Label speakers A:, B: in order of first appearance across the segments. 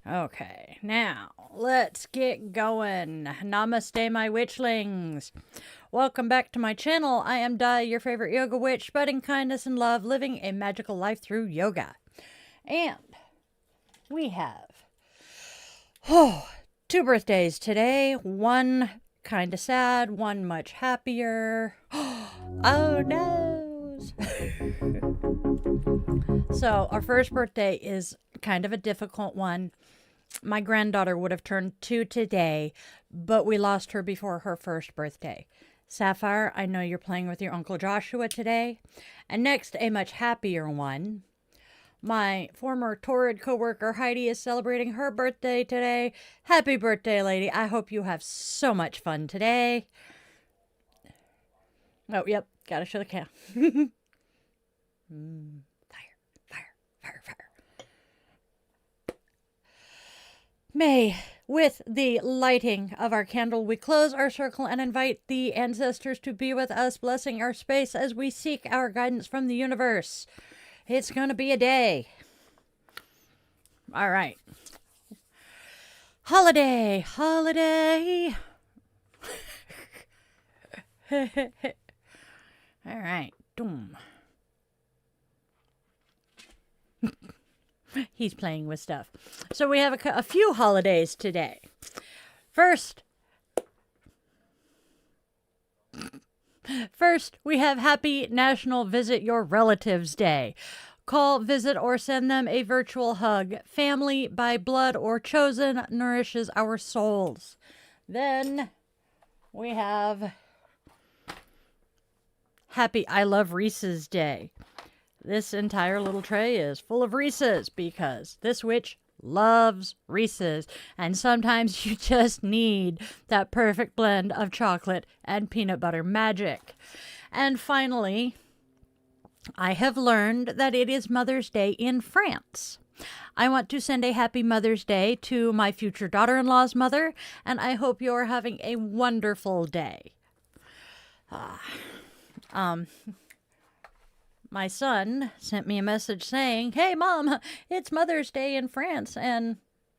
A: Okay, now let's get going. Namaste, my witchlings. Welcome back to my channel. I am Dai, your favorite yoga witch, spreading kindness and love, living a magical life through yoga. And we have two birthdays today. One kind of sad, one much happier. Oh no! So our first birthday is kind of a difficult one. My granddaughter would have turned 2 today, but we lost her before her first birthday. Sapphire, I know you're playing with your Uncle Joshua today. And next, a much happier one. My former Torrid coworker Heidi is celebrating her birthday today. Happy birthday, lady. I hope you have so much fun today. Oh, yep. Gotta show the cam. Fire. May, with the lighting of our candle, we close our circle and invite the ancestors to be with us, blessing our space as we seek our guidance from the universe. It's going to be a day. All right. Holiday. All right. Doom. He's playing with stuff. So we have a few holidays today. First, we have Happy National Visit Your Relatives Day. Call, visit, or send them a virtual hug. Family by blood or chosen nourishes our souls. Then we have Happy I Love Reese's Day. This entire little tray is full of Reese's because this witch loves Reese's. And sometimes you just need that perfect blend of chocolate and peanut butter magic. And finally, I have learned that it is Mother's Day in France. I want to send a happy Mother's Day to my future daughter-in-law's mother, and I hope you're having a wonderful day. My son sent me a message saying, "Hey, Mom, it's Mother's Day in France," and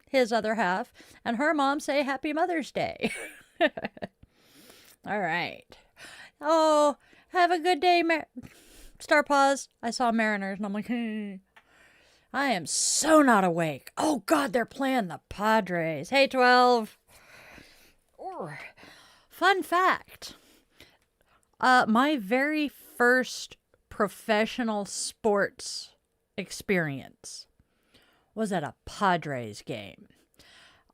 A: his other half and her mom say Happy Mother's Day. All right. Oh, have a good day, Star Pause. I saw Mariners, and I'm like, I am so not awake. Oh, God, they're playing the Padres. Hey, 12. Fun fact. My very first professional sports experience was at a Padres game.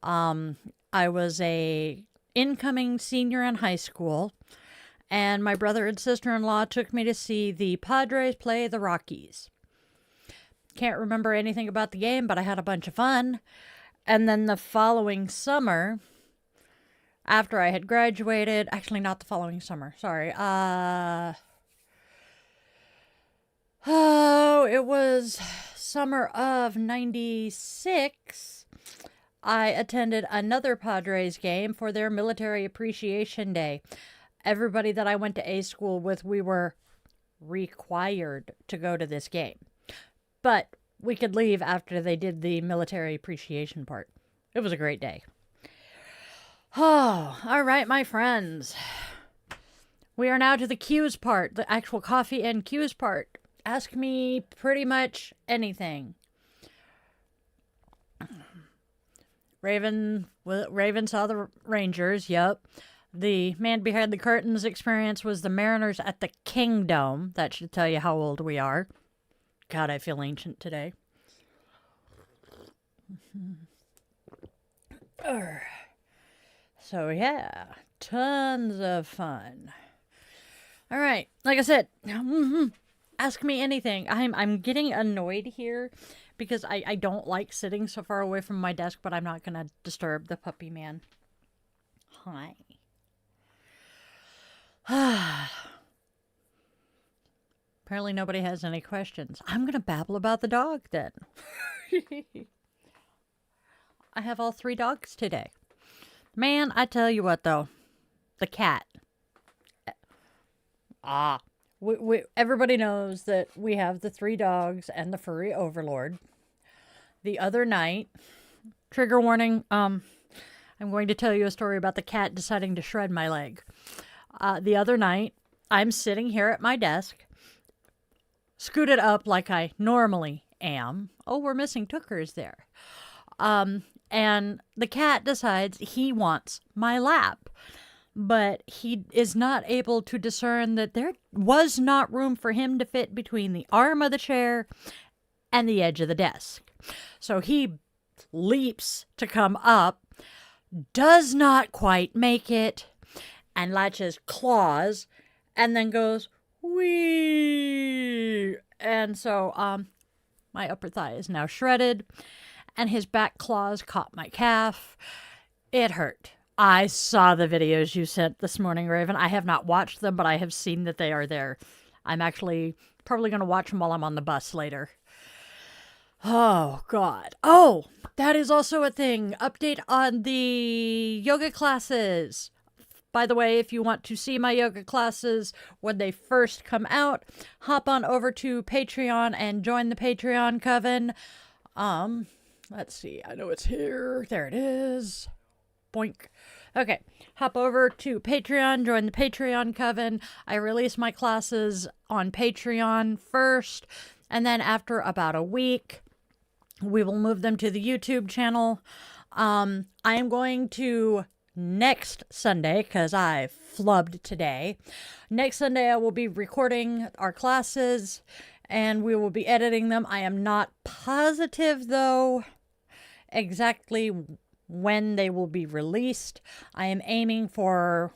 A: I was a incoming senior in high school, and my brother and sister-in-law took me to see the Padres play the Rockies. Can't remember anything about the game, but I had a bunch of fun. And then the following summer, after I had graduated, actually not the following summer, sorry, it was summer of 96. I attended another Padres game for their Military Appreciation Day. Everybody that I went to A school with, we were required to go to this game. But we could leave after they did the military appreciation part. It was a great day. Oh, all right, my friends. We are now to the cues part, the actual coffee and cues part. Ask me pretty much anything. Raven saw the Rangers, yep. The man behind the curtains experience was the Mariners at the Kingdom. That should tell you how old we are. God, I feel ancient today. So yeah, tons of fun. All right, like I said, ask me anything. I'm getting annoyed here because I don't like sitting so far away from my desk, but I'm not going to disturb the puppy man. Hi. Apparently nobody has any questions. I'm going to babble about the dog then. I have all 3 dogs today. Man, I tell you what though. The cat. Everybody knows that we have the 3 dogs and the furry overlord. The other night, trigger warning. I'm going to tell you a story about the cat deciding to shred my leg. The other night, I'm sitting here at my desk, scooted up like I normally am. Oh, we're missing Tooker's there. And the cat decides he wants my lap. But he is not able to discern that there was not room for him to fit between the arm of the chair and the edge of the desk. So he leaps to come up, does not quite make it, and latches claws, and then goes, wee. And so my upper thigh is now shredded, and his back claws caught my calf. It hurt. I saw the videos you sent this morning, Raven. I have not watched them, but I have seen that they are there. I'm actually probably going to watch them while I'm on the bus later. Oh, God. Oh, that is also a thing. Update on the yoga classes. By the way, if you want to see my yoga classes when they first come out, hop on over to Patreon and join the Patreon coven. Let's see. I know it's here. There it is. Boink. Okay, hop over to Patreon, join the Patreon coven. I release my classes on Patreon first, and then after about a week, we will move them to the YouTube channel. I am going to next Sunday, because I flubbed today. Next Sunday, I will be recording our classes, and we will be editing them. I am not positive, though, exactly when they will be released. I am aiming for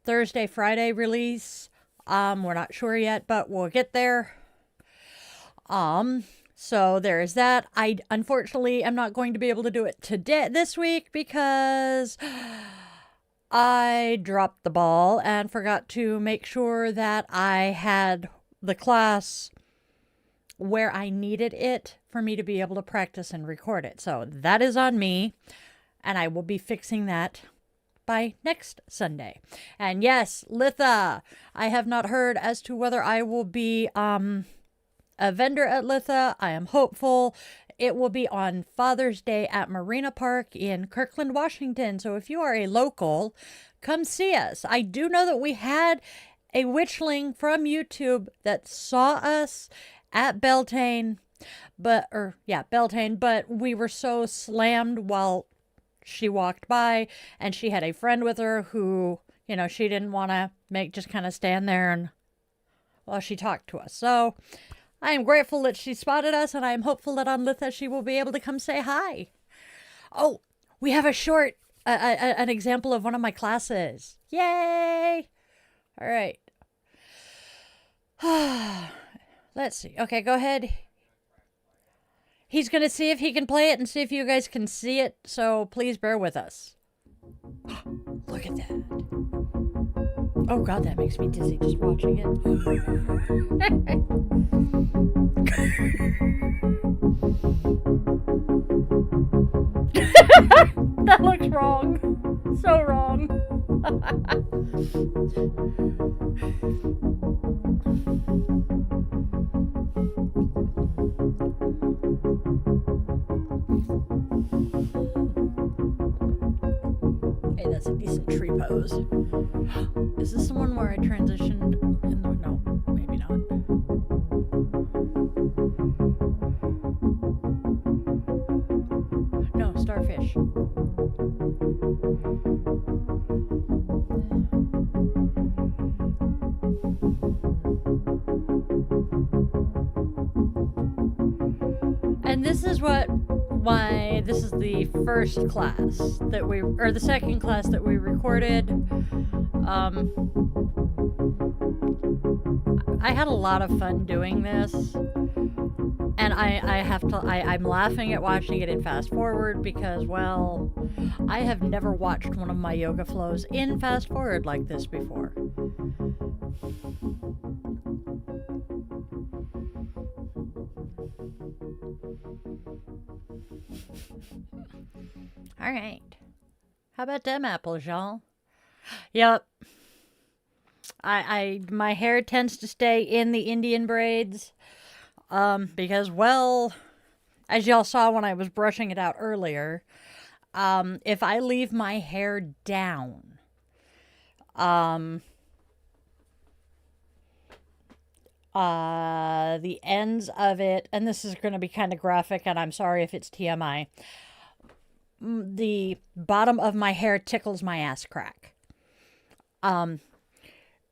A: Thursday, Friday release. We're not sure yet, but we'll get there. So there is that. I unfortunately am not going to be able to do it this week because I dropped the ball and forgot to make sure that I had the class where I needed it for me to be able to practice and record it. So that is on me, and I will be fixing that by next Sunday. And yes, Litha, I have not heard as to whether I will be a vendor at Litha. I am hopeful. It will be on Father's Day at Marina Park in Kirkland, Washington. So if you are a local, come see us. I do know that we had a witchling from YouTube that saw us at Beltane, but we were so slammed while she walked by, and she had a friend with her who, she didn't want to just kind of stand there and while she talked to us. So I am grateful that she spotted us, and I am hopeful that on Litha she will be able to come say hi. Oh, we have a short, an example of one of my classes. Yay! All right. Let's see. Okay, go ahead. He's going to see if he can play it and see if you guys can see it, so please bear with us. Look at that. Oh, God, that makes me dizzy just watching it. That looks wrong. So wrong. Hey, that's a decent tree pose. Is this the one where I transitioned? No, maybe not. No, starfish. And this is why this is the first class that the second class that we recorded. I had a lot of fun doing this, and I'm laughing at watching it in fast forward because, well, I have never watched one of my yoga flows in fast forward like this before. All right. How about them apples, y'all? Yep. My hair tends to stay in the Indian braids, because, well, as y'all saw when I was brushing it out earlier, if I leave my hair down, the ends of it, and this is going to be kind of graphic, and I'm sorry if it's TMI, the bottom of my hair tickles my ass crack.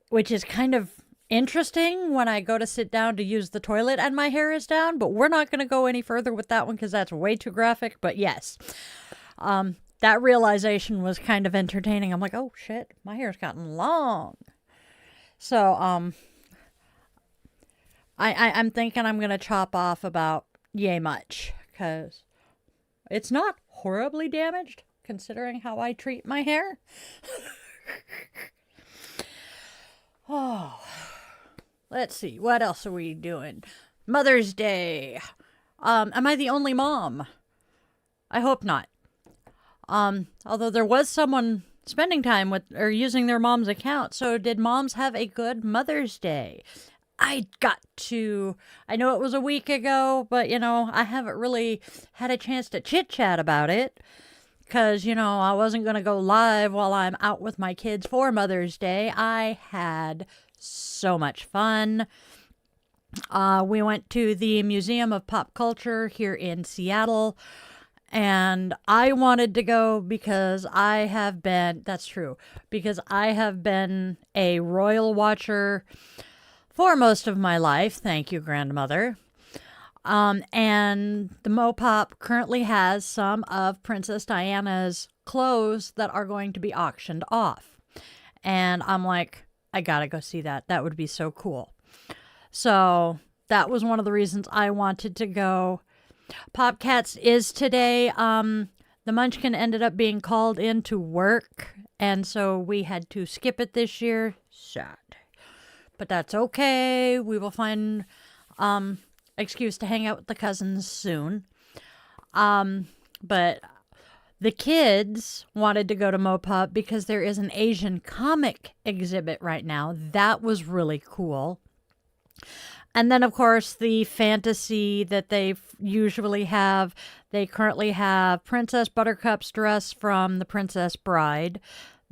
A: Which is kind of interesting when I go to sit down to use the toilet and my hair is down, but we're not going to go any further with that one because that's way too graphic. But yes, that realization was kind of entertaining. I'm like, oh shit, my hair's gotten long. So, I'm thinking I'm going to chop off about yay much because it's not horribly damaged considering how I treat my hair. Oh, let's see. What else are we doing? Mother's Day. Am I the only mom? I hope not. Although there was someone spending time with or using their mom's account. So did moms have a good Mother's Day? I know it was a week ago, but I haven't really had a chance to chit chat about it. Because, I wasn't going to go live while I'm out with my kids for Mother's Day. I had so much fun. We went to the Museum of Pop Culture here in Seattle. And I wanted to go because that's true, because I have been a royal watcher for most of my life. Thank you, grandmother. And the Mopop currently has some of Princess Diana's clothes that are going to be auctioned off. And I'm like, I gotta go see that. That would be so cool. So that was one of the reasons I wanted to go. Popcats is today. The Munchkin ended up being called in to work. And so we had to skip it this year. Sad. But that's okay. We will find, excuse to hang out with the cousins soon. But the kids wanted to go to Mopop because there is an Asian comic exhibit right now. That was really cool. And then, of course, the fantasy that they usually have. They currently have Princess Buttercup's dress from The Princess Bride,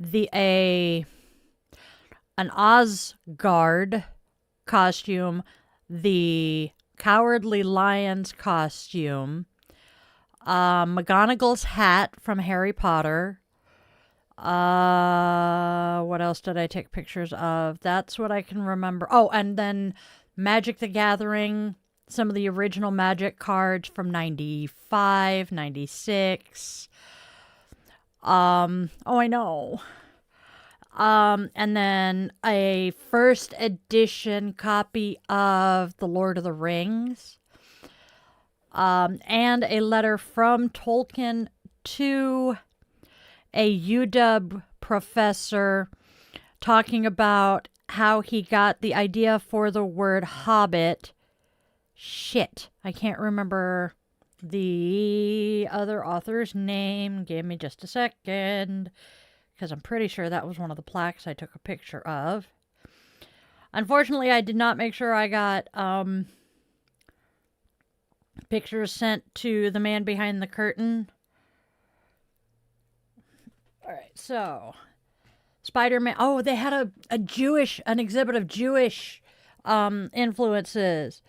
A: an Asgard costume, the Cowardly Lion's costume, McGonagall's hat from Harry Potter. What else did I take pictures of? That's what I can remember. Oh, and then Magic the Gathering, some of the original Magic cards from 95, 96. Oh, I know. And then a first edition copy of The Lord of the Rings. And a letter from Tolkien to a UW professor talking about how he got the idea for the word hobbit. Shit, I can't remember the other author's name. Give me just a second, because I'm pretty sure that was one of the plaques I took a picture of. Unfortunately, I did not make sure I got pictures sent to the man behind the curtain. All right, so Spider-Man. Oh, they had an exhibit of Jewish influences,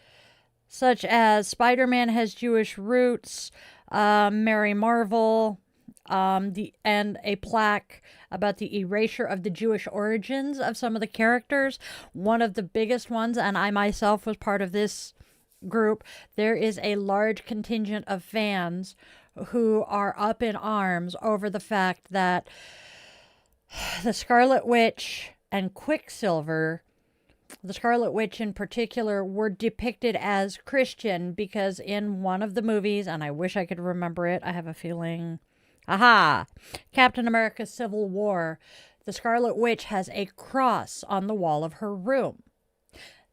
A: such as Spider-Man has Jewish roots, Mary Marvel, and a plaque about the erasure of the Jewish origins of some of the characters. One of the biggest ones, and I myself was part of this group, there is a large contingent of fans who are up in arms over the fact that the Scarlet Witch and Quicksilver, the Scarlet Witch in particular, were depicted as Christian because in one of the movies, and I wish I could remember it, I have a feeling, Captain America Civil War, the Scarlet Witch has a cross on the wall of her room.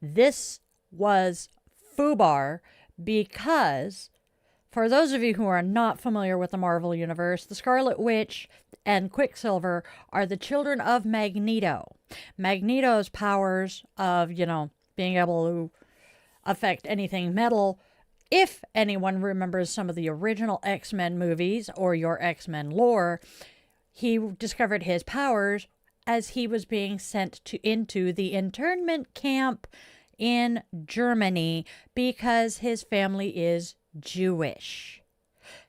A: This was FUBAR because, for those of you who are not familiar with the Marvel Universe, the Scarlet Witch and Quicksilver are the children of Magneto. Magneto's powers of, being able to affect anything metal If anyone remembers some of the original X-Men movies or your X-Men lore, he discovered his powers as he was being sent into the internment camp in Germany because his family is Jewish.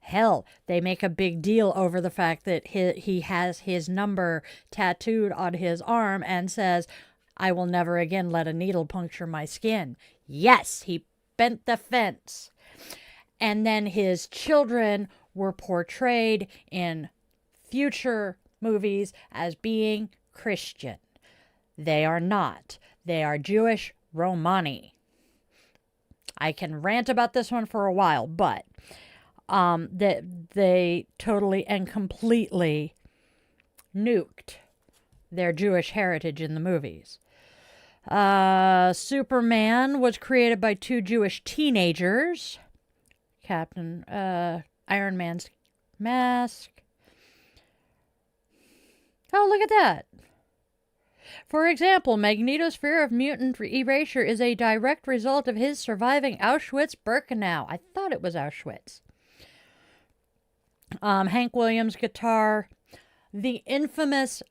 A: Hell, they make a big deal over the fact that he has his number tattooed on his arm and says, "I will never again let a needle puncture my skin." Yes, he bent the fence. And then his children were portrayed in future movies as being Christian. They are not. They are Jewish Romani. I can rant about this one for a while, but they totally and completely nuked their Jewish heritage in the movies. Superman was created by two Jewish teenagers. Captain Iron Man's mask. Oh, look at that. For example, Magneto's fear of mutant erasure is a direct result of his surviving Auschwitz-Birkenau. I thought it was Auschwitz. Hank Williams guitar. The infamous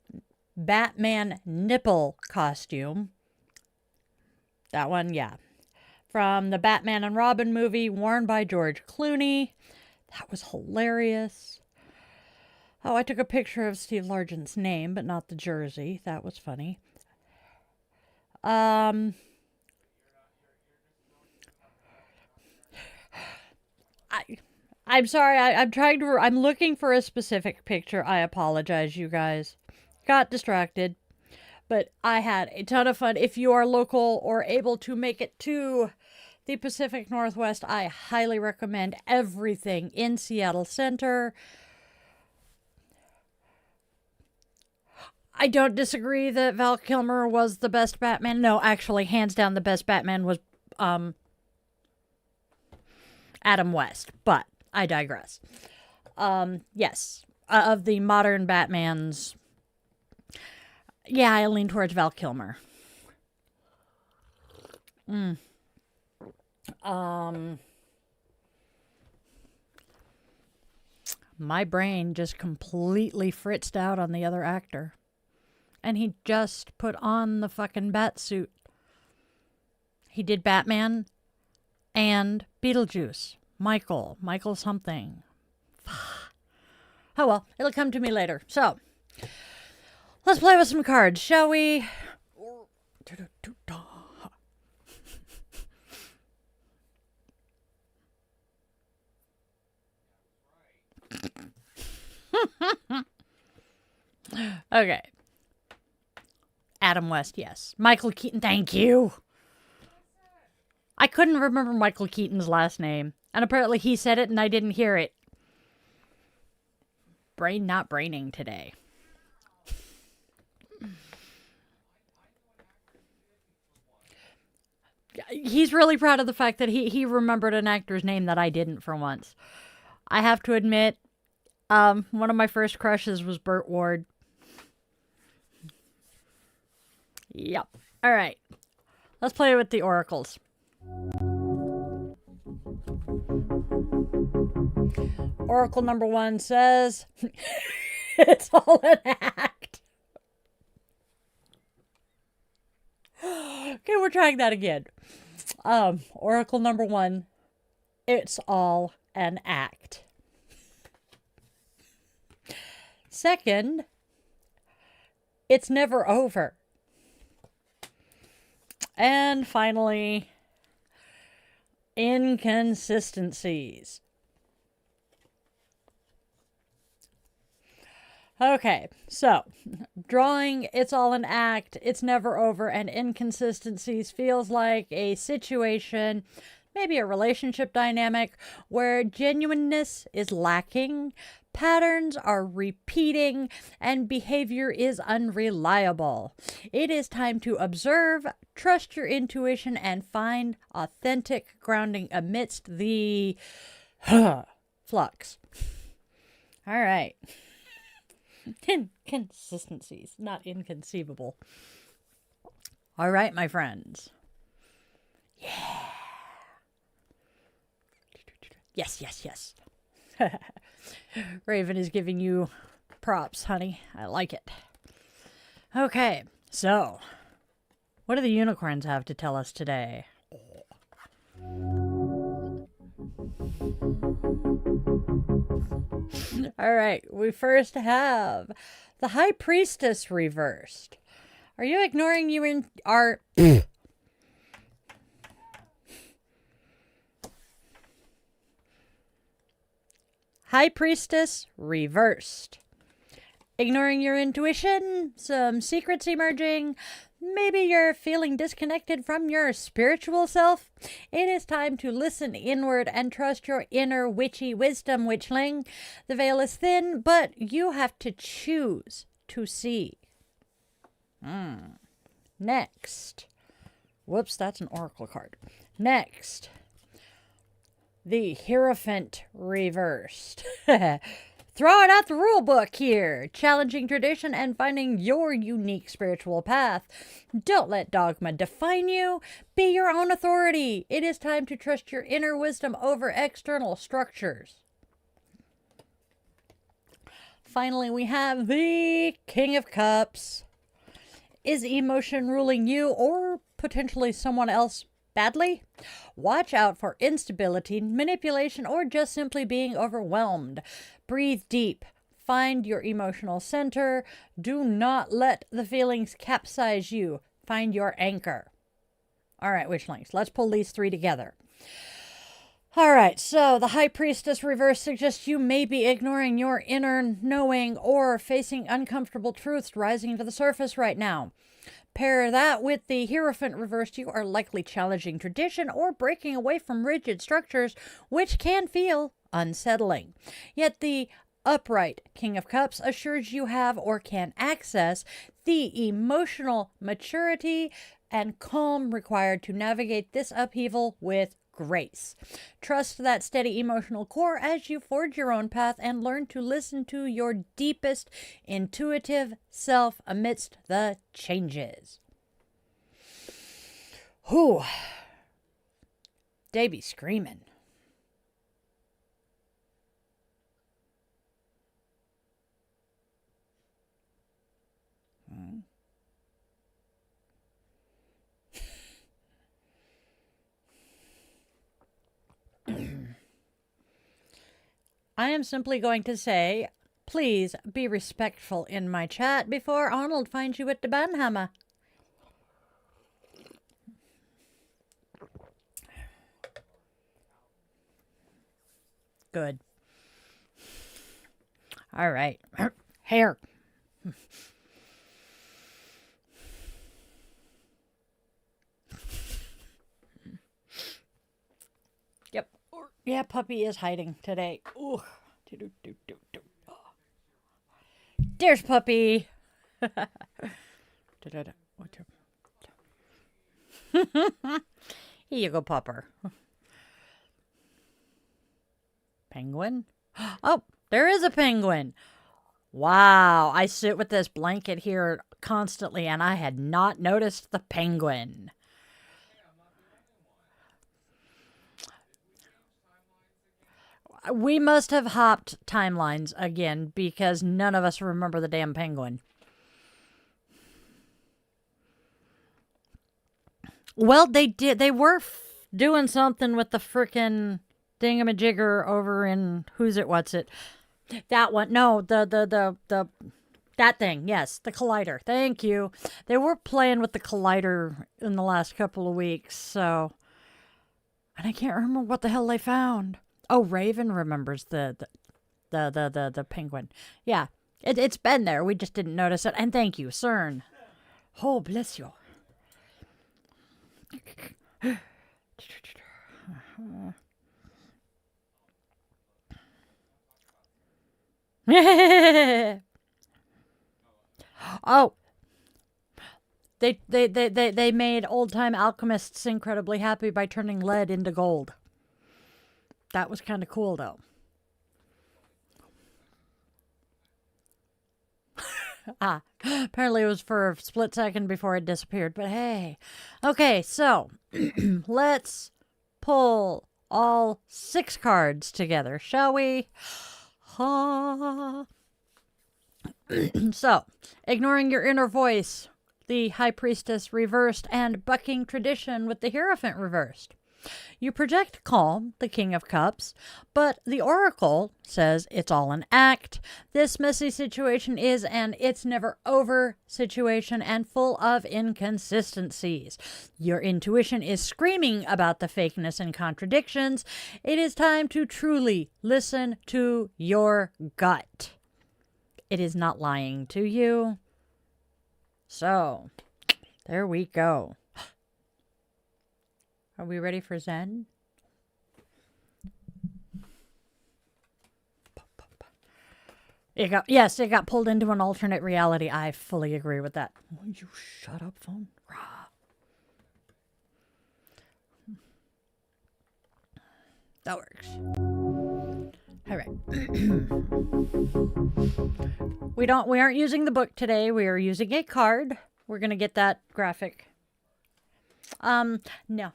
A: Batman nipple costume. That one, yeah. From the Batman and Robin movie, worn by George Clooney. That was hilarious. Oh, I took a picture of Steve Largent's name, but not the jersey. That was funny. I'm sorry. I'm looking for a specific picture. I apologize, you guys. Got distracted. But I had a ton of fun. If you are local or able to make it to the Pacific Northwest, I highly recommend everything in Seattle Center. I don't disagree that Val Kilmer was the best Batman. No, actually, hands down, the best Batman was Adam West. But I digress. Yes, of the modern Batmans, yeah, I lean towards Val Kilmer. My brain just completely fritzed out on the other actor. And he just put on the fucking bat suit. He did Batman and Beetlejuice. Michael something. Oh well, it'll come to me later. So, let's play with some cards, shall we? Okay. Adam West, yes. Michael Keaton, thank you. I couldn't remember Michael Keaton's last name. And apparently he said it and I didn't hear it. Brain not braining today. He's really proud of the fact that he remembered an actor's name that I didn't for once. I have to admit, one of my first crushes was Burt Ward. Yep. All right. Let's play with the oracles. Oracle number 1 says, it's all an act. Okay, we're trying that again. Oracle number 1, it's all an act. Second, it's never over. And finally, inconsistencies. Okay, so drawing it's all an act, it's never over, and inconsistencies feels like a situation, maybe a relationship dynamic, where genuineness is lacking, patterns are repeating, and behavior is unreliable. It is time to observe, trust your intuition, and find authentic grounding amidst the flux. All right. Inconsistencies, not inconceivable. All right, my friends. Yeah. Yes, yes, yes. Raven is giving you props, honey. I like it. Okay, so what do the unicorns have to tell us today? All right, we first have the High Priestess reversed. Are you ignoring you in our... High Priestess reversed. Ignoring your intuition, some secrets emerging, maybe you're feeling disconnected from your spiritual self. It is time to listen inward and trust your inner witchy wisdom, witchling. The veil is thin, but you have to choose to see. Next. Whoops, that's an oracle card. Next. The Hierophant reversed. Throwing out the rule book here. Challenging tradition and finding your unique spiritual path. Don't let dogma define you. Be your own authority. It is time to trust your inner wisdom over external structures. Finally, we have the King of Cups. Is emotion ruling you or potentially someone else badly? Watch out for instability, manipulation, or just simply being overwhelmed. Breathe deep. Find your emotional center. Do not let the feelings capsize you. Find your anchor. All right, Witchlings, let's pull these three together. All right, so the High Priestess reverse suggests you may be ignoring your inner knowing or facing uncomfortable truths rising to the surface right now. Pair that with the Hierophant reversed, you are likely challenging tradition or breaking away from rigid structures, which can feel unsettling. Yet the upright King of Cups assures you have or can access the emotional maturity and calm required to navigate this upheaval with grace. Trust that steady emotional core as you forge your own path and learn to listen to your deepest intuitive self amidst the changes. Whew. They be screaming. I am simply going to say, please be respectful in my chat before Arnold finds you at the banhammer. Good. All right. Hair. Yep. Yeah, puppy is hiding today. Ooh. There's puppy. Here you go, pupper. Penguin? Oh, there is a penguin. Wow, I sit with this blanket here constantly and I had not noticed the penguin. We must have hopped timelines again because none of us remember the damn penguin. Well, they did. They were doing something with the frickin' thingamajigger over in Who's It, What's It? That one. No, that thing. Yes, the collider. Thank you. They were playing with the collider in the last couple of weeks, so. And I can't remember what the hell they found. Oh, Raven remembers the penguin. Yeah, it's been there. We just didn't notice it. And thank you, CERN. Oh, bless you. Oh, they made old-time alchemists incredibly happy by turning lead into gold. That was kind of cool, though. Apparently it was for a split second before it disappeared, but hey. Okay, so let's pull all 6 cards together, shall we? Ha. So, ignoring your inner voice, the High Priestess reversed, and bucking tradition with the Hierophant reversed. You project calm, the King of Cups, but the Oracle says it's all an act. This messy situation is an it's never over situation and full of inconsistencies. Your intuition is screaming about the fakeness and contradictions. It is time to truly listen to your gut. It is not lying to you. So, there we go. Are we ready for Zen? It got pulled into an alternate reality. I fully agree with that. Will you shut up, phone? Rah. That works. All right. We aren't using the book today. We are using a card. We're going to get that graphic. No.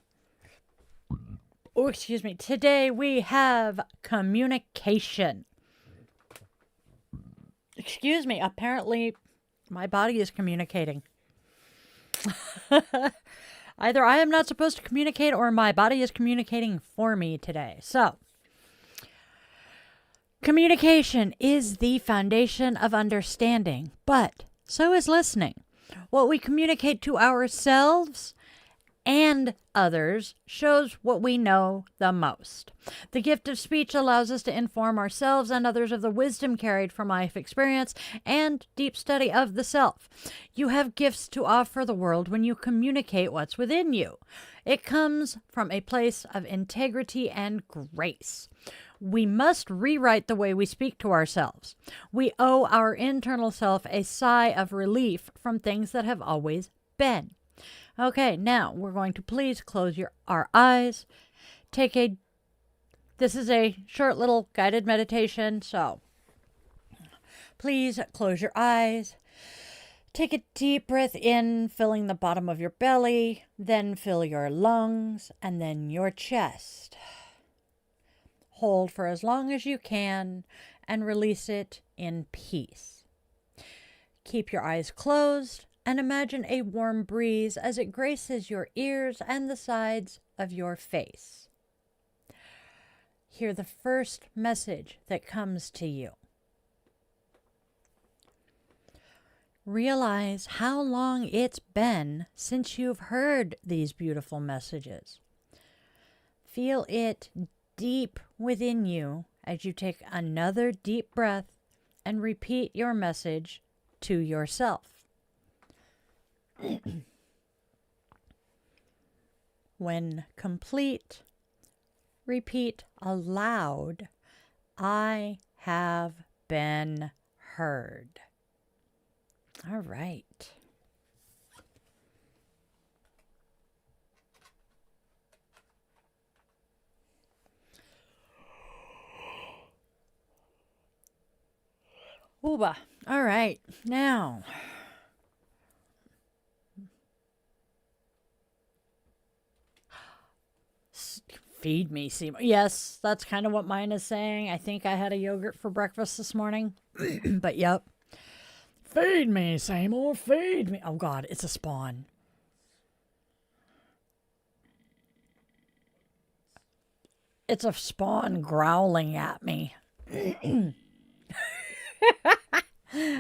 A: Oh, excuse me. Today we have communication. Excuse me. Apparently, my body is communicating. Either I am not supposed to communicate or my body is communicating for me today. So, communication is the foundation of understanding, but so is listening. What we communicate to ourselves and others shows what we know the most. The gift of speech allows us to inform ourselves and others of the wisdom carried from life experience and deep study of the self. You have gifts to offer the world when you communicate what's within you. It comes from a place of integrity and grace. We must rewrite the way we speak to ourselves. We owe our internal self a sigh of relief from things that have always been. Okay, now we're going to please close our eyes. This is a short little guided meditation, so please close your eyes. Take a deep breath in, filling the bottom of your belly, then fill your lungs, and then your chest. Hold for as long as you can and release it in peace. Keep your eyes closed and imagine a warm breeze as it graces your ears and the sides of your face. Hear the first message that comes to you. Realize how long it's been since you've heard these beautiful messages. Feel it deep within you as you take another deep breath and repeat your message to yourself. When complete, repeat aloud, I have been heard. All right. Ooba. All right. Now, feed me, Seymour. Yes, that's kind of what mine is saying. I think I had a yogurt for breakfast this morning. But yep. Feed me, Seymour. Feed me. Oh, God, it's a spawn. It's a spawn growling at me.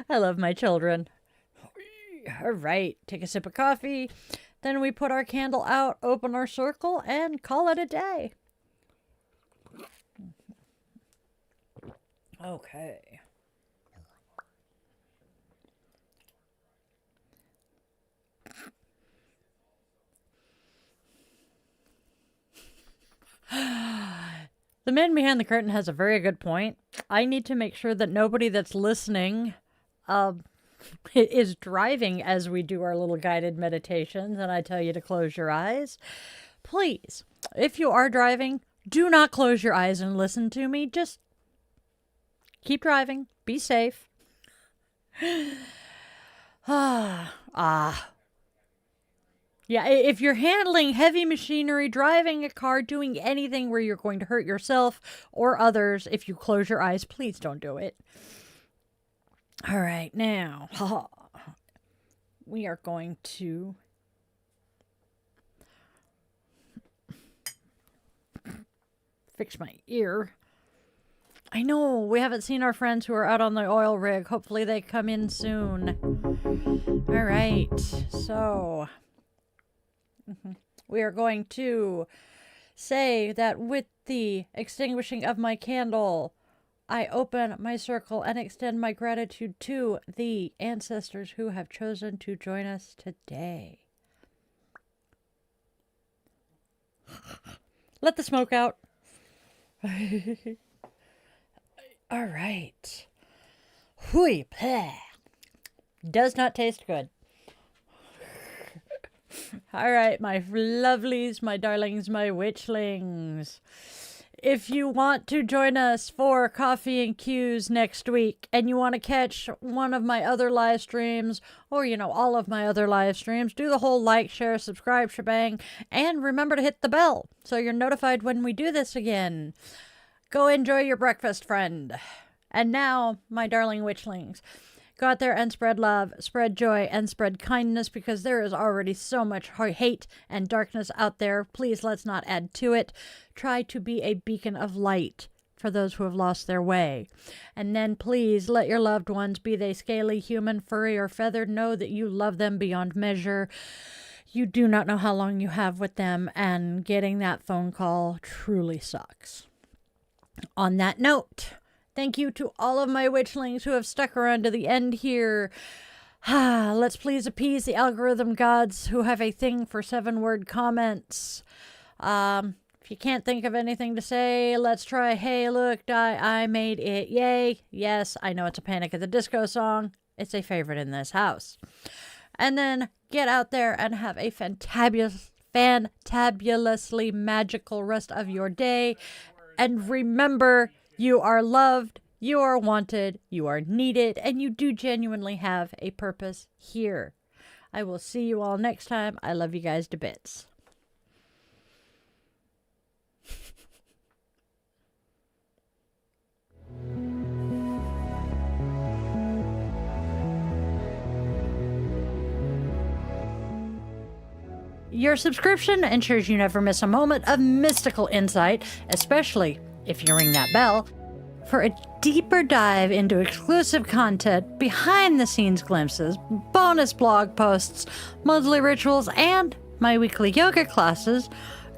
A: I love my children. All right, take a sip of coffee. Then we put our candle out, open our circle, and call it a day. Okay. The man behind the curtain has a very good point. I need to make sure that nobody that's listening is driving as we do our little guided meditations, and I tell you to close your eyes. Please, if you are driving, do not close your eyes and listen to me. Just keep driving. Be safe. Yeah, if you're handling heavy machinery, driving a car, doing anything where you're going to hurt yourself or others, if you close your eyes, please don't do it. All right, now, we are going to fix my ear. I know, we haven't seen our friends who are out on the oil rig. Hopefully they come in soon. All right, so we are going to say that with the extinguishing of my candle, I open my circle and extend my gratitude to the ancestors who have chosen to join us today. Let the smoke out. All right. Hui, bleh. Does not taste good. All right, my lovelies, my darlings, my witchlings. If you want to join us for Coffee and Q's next week and you want to catch one of my other live streams or, all of my other live streams, do the whole like, share, subscribe shebang, and remember to hit the bell so you're notified when we do this again. Go enjoy your breakfast, friend. And now, my darling witchlings, go out there and spread love, spread joy, and spread kindness because there is already so much hate and darkness out there. Please, let's not add to it. Try to be a beacon of light for those who have lost their way. And then please let your loved ones, be they scaly, human, furry, or feathered, know that you love them beyond measure. You do not know how long you have with them, and getting that phone call truly sucks. On that note, thank you to all of my witchlings who have stuck around to the end here. Let's please appease the algorithm gods who have a thing for 7-word comments. If you can't think of anything to say, let's try, hey, look, I made it, yay. Yes, I know it's a Panic at the Disco song. It's a favorite in this house. And then get out there and have a fantabulously magical rest of your day. And remember, you are loved, you are wanted, you are needed, and you do genuinely have a purpose here. I will see you all next time. I love you guys to bits. Your subscription ensures you never miss a moment of mystical insight, especially if you ring that bell, for a deeper dive into exclusive content, behind-the-scenes glimpses, bonus blog posts, monthly rituals, and my weekly yoga classes.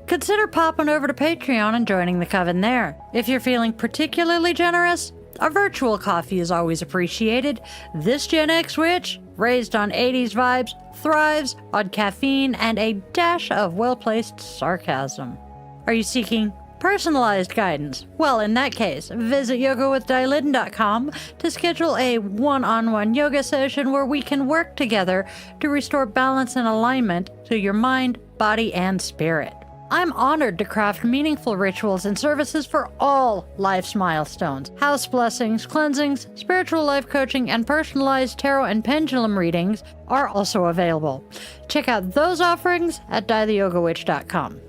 A: Consider popping over to Patreon and joining the coven there. If you're feeling particularly generous, a virtual coffee is always appreciated. This Gen X witch, raised on 80s vibes, thrives on caffeine and a dash of well-placed sarcasm. Are you seeking personalized guidance? Well, in that case, visit yogawithdylin.com to schedule a one-on-one yoga session where we can work together to restore balance and alignment to your mind, body, and spirit. I'm honored to craft meaningful rituals and services for all life's milestones. House blessings, cleansings, spiritual life coaching, and personalized tarot and pendulum readings are also available. Check out those offerings at dietheyogawitch.com.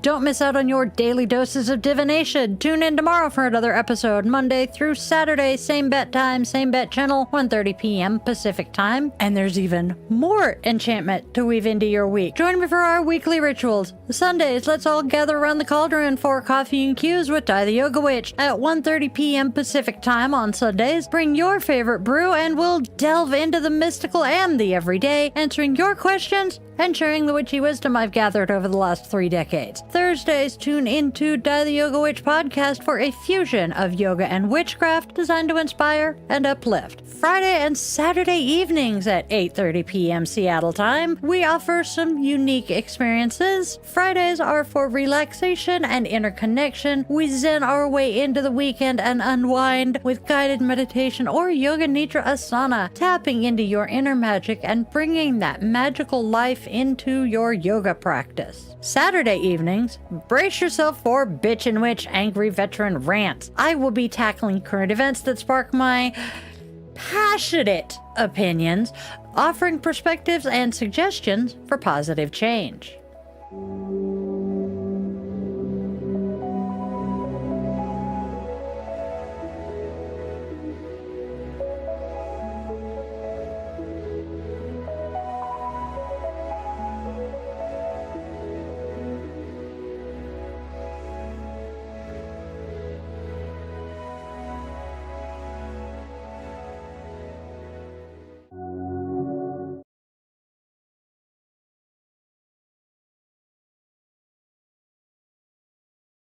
A: Don't miss out on your daily doses of divination. Tune in tomorrow for another episode, Monday through Saturday, same bat time, same bat channel, 1:30 p.m. Pacific time. And there's even more enchantment to weave into your week. Join me for our weekly rituals. Sundays, let's all gather around the cauldron for Coffee and Q's with Die the Yoga Witch at 1:30 p.m. Pacific time on Sundays. Bring your favorite brew and we'll delve into the mystical and the everyday, answering your questions and sharing the witchy wisdom I've gathered over the last 3 decades. Thursdays, tune into Die the Yoga Witch podcast for a fusion of yoga and witchcraft designed to inspire and uplift. Friday and Saturday evenings at 8:30 p.m. Seattle time, we offer some unique experiences. Fridays are for relaxation and interconnection. We zen our way into the weekend and unwind with guided meditation or yoga nidra asana, tapping into your inner magic and bringing that magical life into your yoga practice. Saturday evenings, brace yourself for Bitch and Witch Angry Veteran Rants. I will be tackling current events that spark my passionate opinions, offering perspectives and suggestions for positive change.